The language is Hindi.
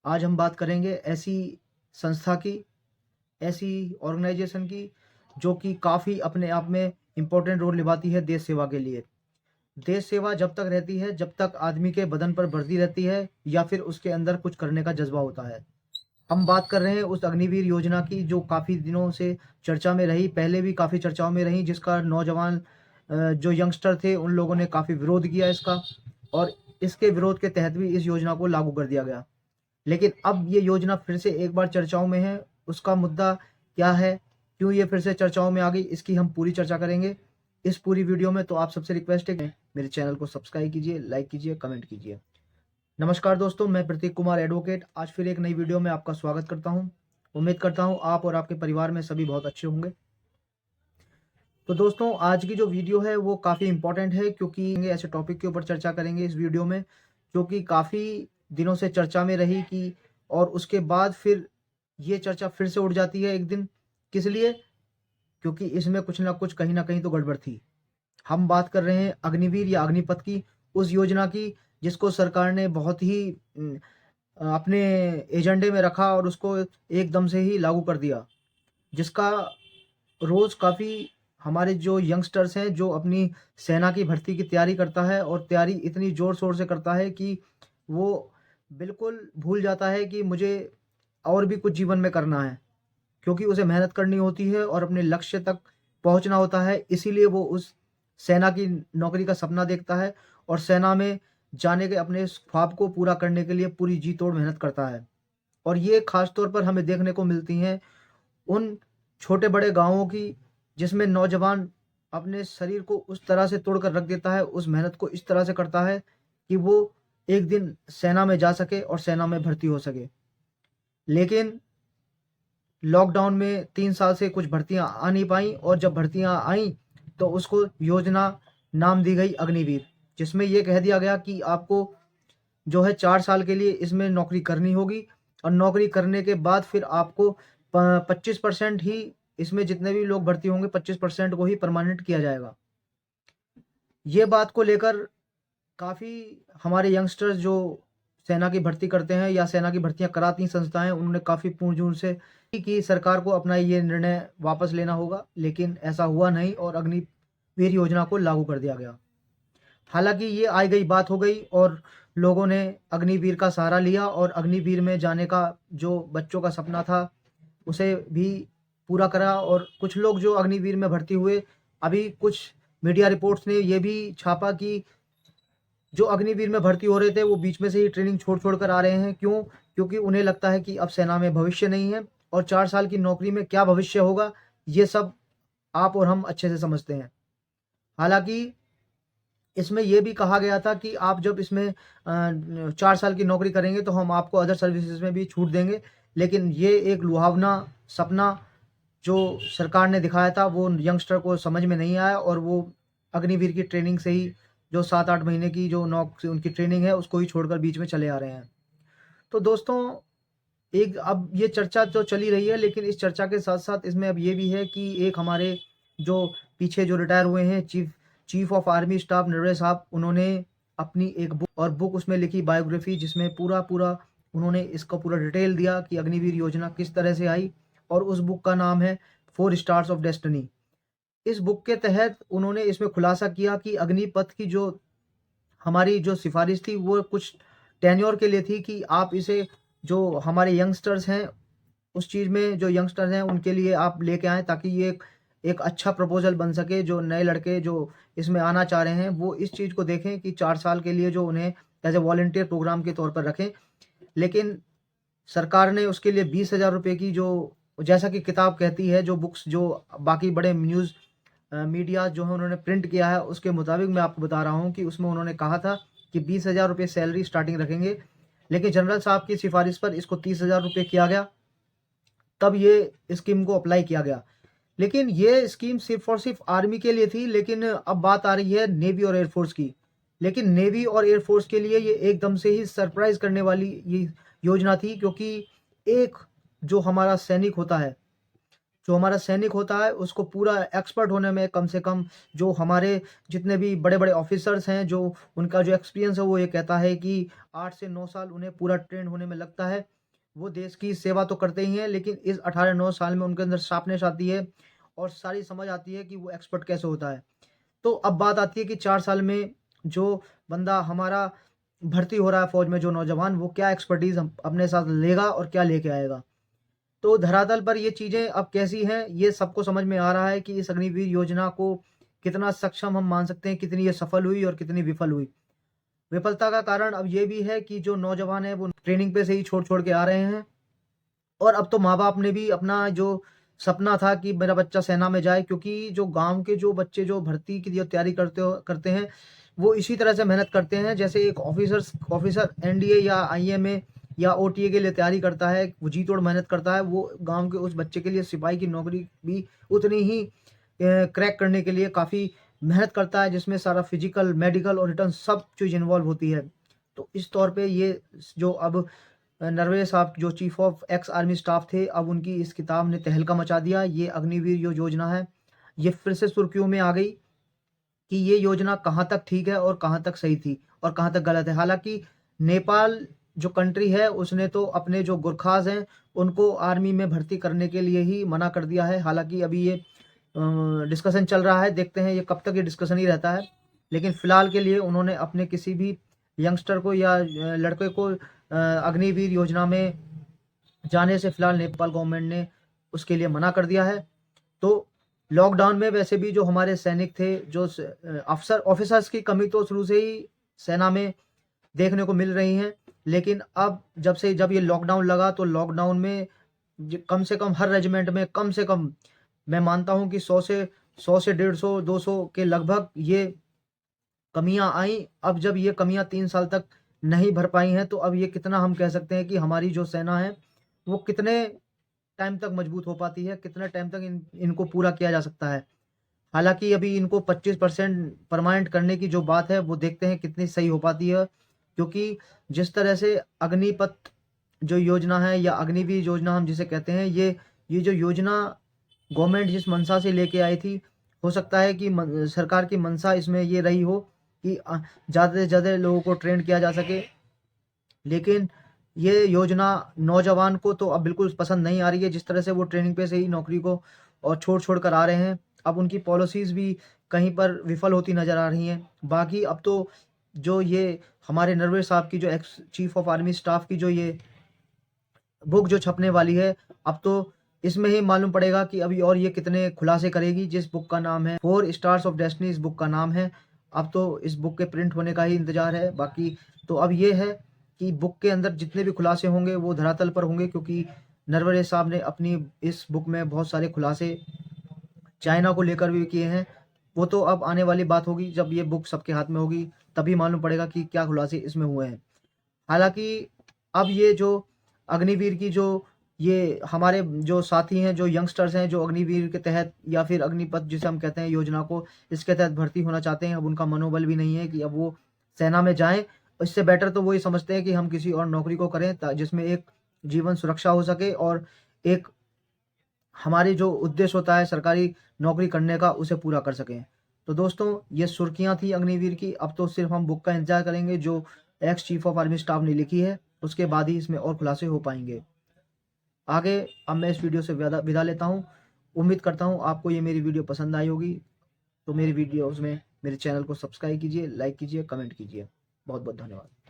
आज हम बात करेंगे ऐसी संस्था की, ऐसी ऑर्गेनाइजेशन की जो कि काफ़ी अपने आप में इम्पोर्टेंट रोल निभाती है देश सेवा के लिए। देश सेवा जब तक रहती है, जब तक आदमी के बदन पर वर्दी रहती है या फिर उसके अंदर कुछ करने का जज़्बा होता है। हम बात कर रहे हैं उस अग्निवीर योजना की जो काफ़ी दिनों से चर्चा में रही, पहले भी काफ़ी चर्चाओं में रही, जिसका नौजवान जो यंगस्टर थे उन लोगों ने काफ़ी विरोध किया इसका, और इसके विरोध के तहत भी इस योजना को लागू कर दिया गया। लेकिन अब ये योजना फिर से एक बार चर्चाओं में है। उसका मुद्दा क्या है, क्यों ये फिर से चर्चाओं में आ गई, इसकी हम पूरी चर्चा करेंगे इस पूरी वीडियो में। तो आप सबसे रिक्वेस्ट है कि मेरे चैनल को सब्सक्राइब कीजिए, लाइक कीजिए, कमेंट कीजिए। नमस्कार दोस्तों, मैं प्रतीक कुमार एडवोकेट आज फिर एक नई वीडियो में आपका स्वागत करता हूं। उम्मीद करता हूं आप और आपके परिवार में सभी बहुत अच्छे होंगे। तो दोस्तों, आज की जो वीडियो है वो काफ़ी इंपॉर्टेंट है, क्योंकि ऐसे टॉपिक के ऊपर चर्चा करेंगे इस वीडियो में जो कि काफ़ी दिनों से चर्चा में रही कि, और उसके बाद फिर ये चर्चा फिर से उठ जाती है एक दिन। किस लिए? क्योंकि इसमें कुछ ना कुछ, कहीं ना कहीं तो गड़बड़ थी। हम बात कर रहे हैं अग्निवीर या अग्निपथ की, उस योजना की जिसको सरकार ने बहुत ही अपने एजेंडे में रखा और उसको एकदम से ही लागू कर दिया, जिसका रोज़ काफ़ी हमारे जो यंगस्टर्स हैं जो अपनी सेना की भर्ती की तैयारी करता है, और तैयारी इतनी ज़ोर शोर से करता है कि वो बिल्कुल भूल जाता है कि मुझे और भी कुछ जीवन में करना है, क्योंकि उसे मेहनत करनी होती है और अपने लक्ष्य तक पहुंचना होता है। इसीलिए वो उस सेना की नौकरी का सपना देखता है और सेना में जाने के अपने इस ख्वाब को पूरा करने के लिए पूरी जी तोड़ मेहनत करता है। और ये खास तौर पर हमें देखने को मिलती हैं उन छोटे बड़े गांवों की, जिसमें नौजवान अपने शरीर को उस तरह से तोड़कर रख देता है, उस मेहनत को इस तरह से करता है कि वो एक दिन सेना में जा सके और सेना में भर्ती हो सके। लेकिन लॉकडाउन में 3 साल से कुछ भर्तियां आ नहीं पाई, और जब भर्तियां आई तो उसको योजना नाम दी गई अग्निवीर, जिसमें यह कह दिया गया कि आपको जो है 4 साल के लिए इसमें नौकरी करनी होगी, और नौकरी करने के बाद फिर आपको 25% ही, इसमें जितने भी लोग भर्ती होंगे 25% को ही परमानेंट किया जाएगा। ये बात को लेकर काफ़ी हमारे यंगस्टर्स जो सेना की भर्ती करते हैं या सेना की भर्तियां कराती संस्थाएं, उन्होंने काफ़ी पूर्ण से कि सरकार को अपना ये निर्णय वापस लेना होगा, लेकिन ऐसा हुआ नहीं और अग्निवीर योजना को लागू कर दिया गया। हालांकि ये आई गई बात हो गई और लोगों ने अग्निवीर का सहारा लिया, और अग्निवीर में जाने का जो बच्चों का सपना था उसे भी पूरा करा। और कुछ लोग जो अग्निवीर में भर्ती हुए, अभी कुछ मीडिया रिपोर्ट्स ने ये भी छापा कि जो अग्निवीर में भर्ती हो रहे थे वो बीच में से ही ट्रेनिंग छोड़ छोड़ कर आ रहे हैं। क्यों? क्योंकि उन्हें लगता है कि अब सेना में भविष्य नहीं है, और 4 साल की नौकरी में क्या भविष्य होगा, ये सब आप और हम अच्छे से समझते हैं। हालांकि इसमें यह भी कहा गया था कि आप जब इसमें 4 साल की नौकरी करेंगे तो हम आपको अदर सर्विसेज में भी छूट देंगे। लेकिन ये एक लुभावना सपना जो सरकार ने दिखाया था वो यंगस्टर को समझ में नहीं आया, और वो अग्निवीर की ट्रेनिंग से ही, जो 7-8 महीने की जो उनकी ट्रेनिंग है उसको ही छोड़कर बीच में चले आ रहे हैं। तो दोस्तों, एक अब ये चर्चा तो चली रही है, लेकिन इस चर्चा के साथ साथ इसमें अब ये भी है कि एक हमारे जो पीछे जो रिटायर हुए हैं chief of army staff Naravane साहब, उन्होंने अपनी एक बुक उसमें लिखी बायोग्राफी, जिसमें पूरा पूरा उन्होंने इसका पूरा डिटेल दिया कि अग्निवीर योजना किस तरह से आई। और उस बुक का नाम है 4 स्टार्स ऑफ डेस्टिनी। इस बुक के तहत उन्होंने इसमें खुलासा किया कि अग्निपथ की जो हमारी जो सिफारिश थी वो कुछ टेन्योर के लिए थी, कि आप इसे जो हमारे यंगस्टर्स हैं, उस चीज़ में जो यंगस्टर्स हैं उनके लिए आप लेके आएँ, ताकि ये एक अच्छा प्रपोजल बन सके। जो नए लड़के जो इसमें आना चाह रहे हैं वो इस चीज़ को देखें कि 4 साल के लिए जो उन्हें एज ए वॉलंटियर प्रोग्राम के तौर पर रखें। लेकिन सरकार ने उसके लिए 20,000 रुपये की, जो जैसा कि किताब कहती है, जो बुक्स जो बाकी बड़े न्यूज़ मीडिया जो है उन्होंने प्रिंट किया है उसके मुताबिक मैं आपको बता रहा हूँ कि उसमें उन्होंने कहा था कि 20,000 रुपये सैलरी स्टार्टिंग रखेंगे। लेकिन जनरल साहब की सिफारिश पर इसको 30,000 रुपये किया गया, तब ये स्कीम को अप्लाई किया गया। लेकिन ये स्कीम सिर्फ और सिर्फ आर्मी के लिए थी, लेकिन अब बात आ रही है नेवी और एयरफोर्स की। लेकिन नेवी और एयरफोर्स के लिए ये एकदम से ही सरप्राइज करने वाली ये योजना थी, क्योंकि एक जो हमारा सैनिक होता है जो हमारा सैनिक होता है उसको पूरा एक्सपर्ट होने में कम से कम, जो हमारे जितने भी बड़े-बड़े ऑफ़िसर्स हैं, जो उनका जो एक्सपीरियंस है वो ये कहता है कि 8 से 9 साल उन्हें पूरा ट्रेन होने में लगता है। वो देश की सेवा तो करते ही हैं, लेकिन इस 18-9 साल में उनके अंदर शार्पनेस आती है और सारी समझ आती है कि वो एक्सपर्ट कैसे होता है। तो अब बात आती है कि 4 साल में जो बंदा हमारा भर्ती हो रहा है फ़ौज में, जो नौजवान, वो क्या एक्सपर्टीज़ अपने साथ लेगा और क्या लेके आएगा। तो धरातल पर ये चीज़ें अब कैसी हैं, ये सबको समझ में आ रहा है कि इस अग्निवीर योजना को कितना सक्षम हम मान सकते हैं, कितनी ये सफल हुई और कितनी विफल हुई। विफलता का कारण अब ये भी है कि जो नौजवान हैं वो ट्रेनिंग पे से ही छोड़-छोड़ के आ रहे हैं और अब तो माँ-बाप ने भी अपना जो सपना था कि मेरा बच्चा सेना में जाए, क्योंकि जो गाँव के जो बच्चे जो भर्ती की जो तैयारी करते हैं, वो इसी तरह से मेहनत करते हैं जैसे एक ऑफ़िसर एनडीए या आईएमए या ओटीए के लिए तैयारी करता है, वो जी तोड़ मेहनत करता है, वो गाँव के उस बच्चे के लिए सिपाही की नौकरी भी उतनी ही क्रैक करने के लिए काफ़ी मेहनत करता है, जिसमें सारा फिज़िकल, मेडिकल और रिटर्न सब चीज़ इन्वॉल्व होती है। तो इस तौर पे ये जो अब नरवणे साहब जो chief of ex army staff थे, अब उनकी इस किताब ने तहलका मचा दिया। ये अग्निवीर जो योजना है, ये फिर से सुर्खियों में आ गई कि ये योजना कहाँ तक ठीक है और कहाँ तक सही थी और कहाँ तक गलत है। हालाँकि नेपाल जो कंट्री है, उसने तो अपने जो गोरखास हैं, उनको आर्मी में भर्ती करने के लिए ही मना कर दिया है। हालाँकि अभी ये डिस्कशन चल रहा है, देखते हैं ये कब तक ये डिस्कशन ही रहता है। लेकिन फ़िलहाल के लिए उन्होंने अपने किसी भी यंगस्टर को या लड़के को अग्निवीर योजना में जाने से फ़िलहाल नेपाल गवर्नमेंट ने उसके लिए मना कर दिया है। तो लॉकडाउन में वैसे भी जो हमारे सैनिक थे, जो ऑफ़िसर्स की कमी तो शुरू से ही सेना में देखने को मिल रही हैं। लेकिन अब जब ये लॉकडाउन लगा, तो लॉकडाउन में कम से कम हर रेजिमेंट में कम से कम मैं मानता हूँ कि 100 से 150 200 के लगभग ये कमियाँ आईं। अब जब ये कमियाँ 3 साल तक नहीं भर पाई हैं, तो अब ये कितना हम कह सकते हैं कि हमारी जो सेना है, वो कितने टाइम तक मजबूत हो पाती है, कितने टाइम तक इनको पूरा किया जा सकता है। हालाँकि अभी इनको 25% परमानेंट करने की जो बात है, वो देखते हैं कितनी सही हो पाती है। क्योंकि जिस तरह से अग्निपथ जो योजना है या अग्निवीर योजना हम जिसे कहते हैं, ये जो योजना गवर्नमेंट जिस मंशा से लेके आई थी, हो सकता है कि सरकार की मंशा इसमें ये रही हो कि ज़्यादा से ज़्यादा लोगों को ट्रेन किया जा सके। लेकिन ये योजना नौजवान को तो अब बिल्कुल पसंद नहीं आ रही है, जिस तरह से वो ट्रेनिंग पे से ही नौकरी को और छोड़ कर आ रहे हैं। अब उनकी पॉलिसीज़ भी कहीं पर विफल होती नज़र आ रही हैं। बाकी अब तो जो ये हमारे नरवणे साहब की जो ex chief of army staff की जो ये बुक जो छपने वाली है, अब तो इसमें ही मालूम पड़ेगा कि अभी और ये कितने खुलासे करेगी, जिस बुक का नाम है 4 स्टार्स ऑफ डेस्टिनी, इस बुक का नाम है। अब तो इस बुक के प्रिंट होने का ही इंतज़ार है। बाकी तो अब ये है कि बुक के अंदर जितने भी खुलासे होंगे वो धरातल पर होंगे, क्योंकि नरवणे साहब ने अपनी इस बुक में बहुत सारे खुलासे चाइना को लेकर भी किए हैं। वो तो अब आने वाली बात होगी, जब ये बुक सबके हाथ में होगी, तभी मालूम पड़ेगा कि क्या खुलासे इसमें हुए हैं। हालाँकि अब ये जो अग्निवीर की जो ये हमारे जो साथी हैं, जो यंगस्टर्स हैं, जो अग्निवीर के तहत या फिर अग्निपथ जिसे हम कहते हैं योजना को, इसके तहत भर्ती होना चाहते हैं, अब उनका मनोबल भी नहीं है कि अब वो सेना में जाएँ। इससे बेटर तो वो ये समझते हैं कि हम किसी और नौकरी को करें जिसमें एक जीवन सुरक्षा हो सके और एक हमारी जो उद्देश्य होता है सरकारी नौकरी करने का, उसे पूरा कर सकें। तो दोस्तों, ये सुर्खियाँ थी अग्निवीर की। अब तो सिर्फ़ हम बुक का इंतज़ार करेंगे जो ex chief of army staff ने लिखी है, उसके बाद ही इसमें और खुलासे हो पाएँगे। आगे अब मैं इस वीडियो से विदा लेता हूँ। उम्मीद करता हूँ आपको ये मेरी वीडियो पसंद आई होगी। तो मेरी वीडियोज़ में मेरे चैनल को सब्सक्राइब कीजिए, लाइक कीजिए, कमेंट कीजिए। बहुत-बहुत धन्यवाद।